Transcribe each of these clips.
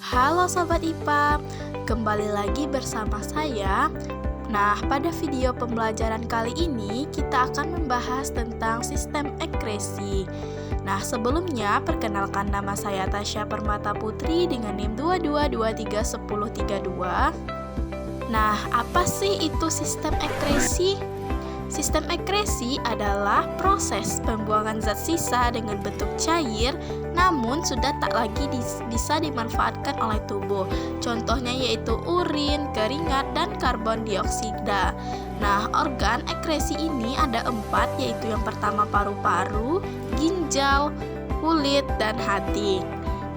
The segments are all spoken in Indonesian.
Halo Sobat IPA, kembali lagi bersama saya. Nah, pada video pembelajaran kali ini kita akan membahas tentang sistem ekresi. Nah, sebelumnya perkenalkan nama saya Tasya Permata Putri dengan NIM 22231032. Nah, apa sih itu sistem ekresi? Sistem ekresi adalah proses pembuangan zat sisa dengan bentuk cair namun sudah tak lagi bisa dimanfaatkan oleh tubuh. Contohnya yaitu urin, keringat, dan karbon dioksida. Nah, organ ekresi ini ada 4, yaitu yang pertama paru-paru, ginjal, kulit, dan hati.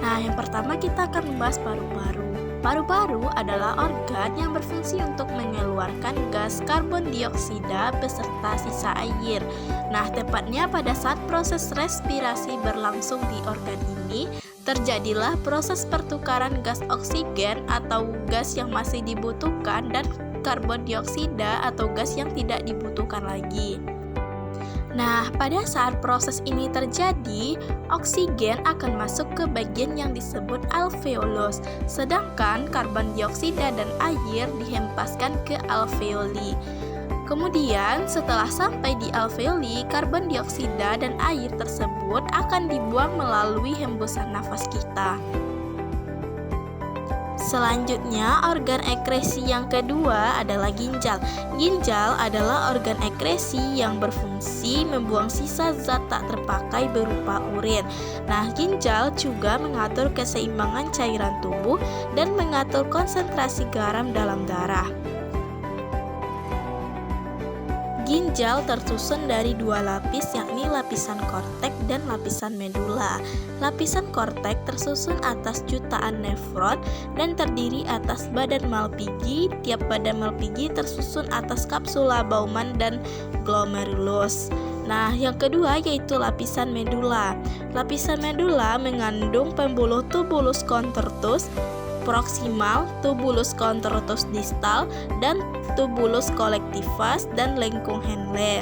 Nah, yang pertama kita akan membahas paru-paru. Paru-paru adalah organ yang berfungsi untuk mengeluarkan gas karbon dioksida beserta sisa air. Nah, tepatnya pada saat proses respirasi berlangsung di organ ini, terjadilah proses pertukaran gas oksigen atau gas yang masih dibutuhkan dan karbon dioksida atau gas yang tidak dibutuhkan lagi. Nah, pada saat proses ini terjadi, oksigen akan masuk ke bagian yang disebut alveolus, sedangkan karbon dioksida dan air dihempaskan ke alveoli. Kemudian, setelah sampai di alveoli, karbon dioksida dan air tersebut akan dibuang melalui hembusan nafas kita. Selanjutnya, organ ekresi yang kedua adalah ginjal. Ginjal adalah organ ekresi yang berfungsi membuang sisa zat tak terpakai berupa urin. Nah, ginjal juga mengatur keseimbangan cairan tubuh dan mengatur konsentrasi garam dalam darah. Ginjal tersusun dari 2 lapis, yakni lapisan kortek dan lapisan medula. Lapisan kortek tersusun atas jutaan nefron dan terdiri atas badan Malpighi. Tiap badan Malpighi tersusun atas kapsula Bowman dan glomerulus. Nah, yang kedua yaitu lapisan medula. Lapisan medula mengandung pembuluh tubulus contortus proximal, tubulus contortus distal, dan tubulus collectivus dan lengkung Henle.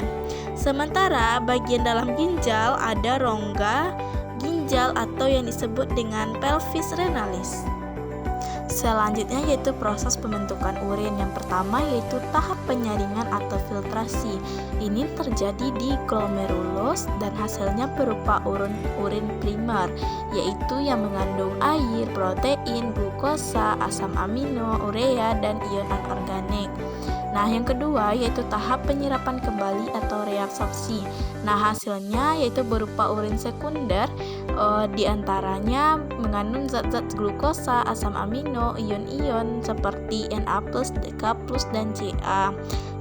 Sementara bagian dalam ginjal ada rongga ginjal atau yang disebut dengan pelvis renalis. Selanjutnya yaitu proses pembentukan urin. Yang pertama yaitu tahap penyaringan atau filtrasi. Ini terjadi di glomerulus dan hasilnya berupa urin primer, yaitu yang mengandung air, protein, glukosa, asam amino, urea, dan ion anorganik. Nah, yang kedua yaitu tahap penyerapan kembali atau reabsorpsi. Nah, hasilnya yaitu berupa urin sekunder, diantaranya mengandung zat-zat glukosa, asam amino, ion-ion seperti Na+, K+, dan Ca.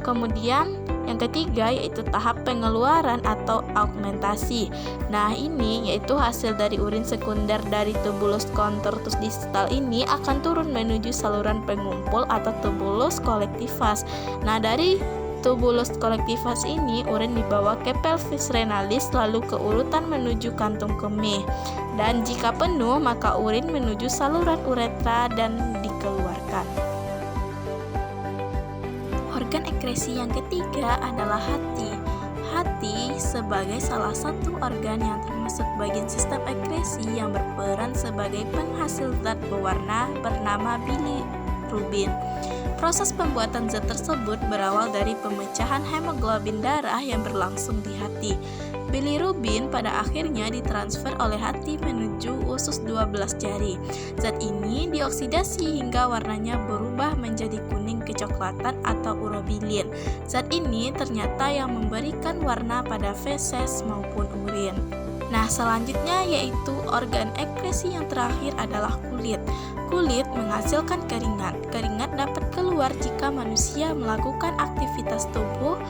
Kemudian yang ketiga yaitu tahap pengeluaran atau augmentasi. Nah, ini yaitu hasil dari urin sekunder dari tubulus contortus distal ini akan turun menuju saluran pengumpul atau tubulus collectivus. Nah, dari tubulus collectivus ini urin dibawa ke pelvis renalis lalu ke urutan menuju kantung kemih. Dan jika penuh maka urin menuju saluran uretra dan dikeluarkan. Organ ekresi yang ketiga adalah hati. Hati sebagai salah satu organ yang termasuk bagian sistem ekresi yang berperan sebagai penghasil zat berwarna bernama bilirubin. Proses pembuatan zat tersebut berawal dari pemecahan hemoglobin darah yang berlangsung di hati. Bilirubin pada akhirnya ditransfer oleh hati menuju usus 12 jari. Zat ini dioksidasi hingga warnanya berubah menjadi kuning kecoklatan atau urobilin. Zat ini ternyata yang memberikan warna pada feses maupun urin. Nah, selanjutnya yaitu organ ekresi yang terakhir adalah kulit. Kulit menghasilkan keringat. Keringat dapat keluar jika manusia melakukan aktivitas tubuh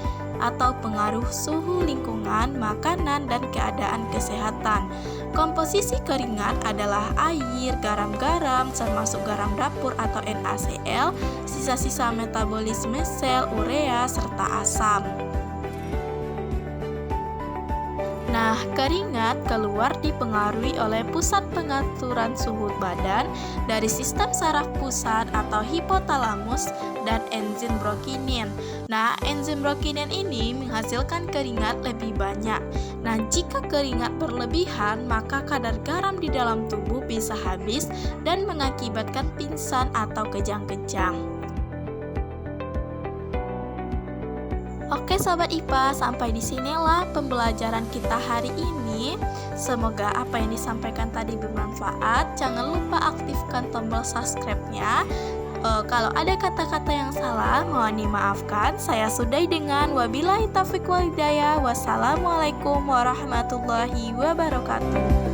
atau pengaruh suhu lingkungan, makanan, dan keadaan kesehatan. Komposisi keringat adalah air, garam-garam, termasuk garam dapur atau NaCl, sisa-sisa metabolisme sel, urea, serta asam. Nah, keringat keluar dipengaruhi oleh pusat pengaturan suhu badan dari sistem saraf pusat atau hipotalamus dan enzim brokinin. Nah, enzim brokinin ini menghasilkan keringat lebih banyak. Nah, jika keringat berlebihan, maka kadar garam di dalam tubuh bisa habis dan mengakibatkan pingsan atau kejang-kejang. Oke Sobat IPA, sampai di sinilah pembelajaran kita hari ini. Semoga apa yang disampaikan tadi bermanfaat. Jangan lupa aktifkan tombol subscribe-nya. Kalau ada kata-kata yang salah, mohon dimaafkan. Saya sudahi dengan wabillahi taufiq wal hidayah. Wassalamualaikum warahmatullahi wabarakatuh.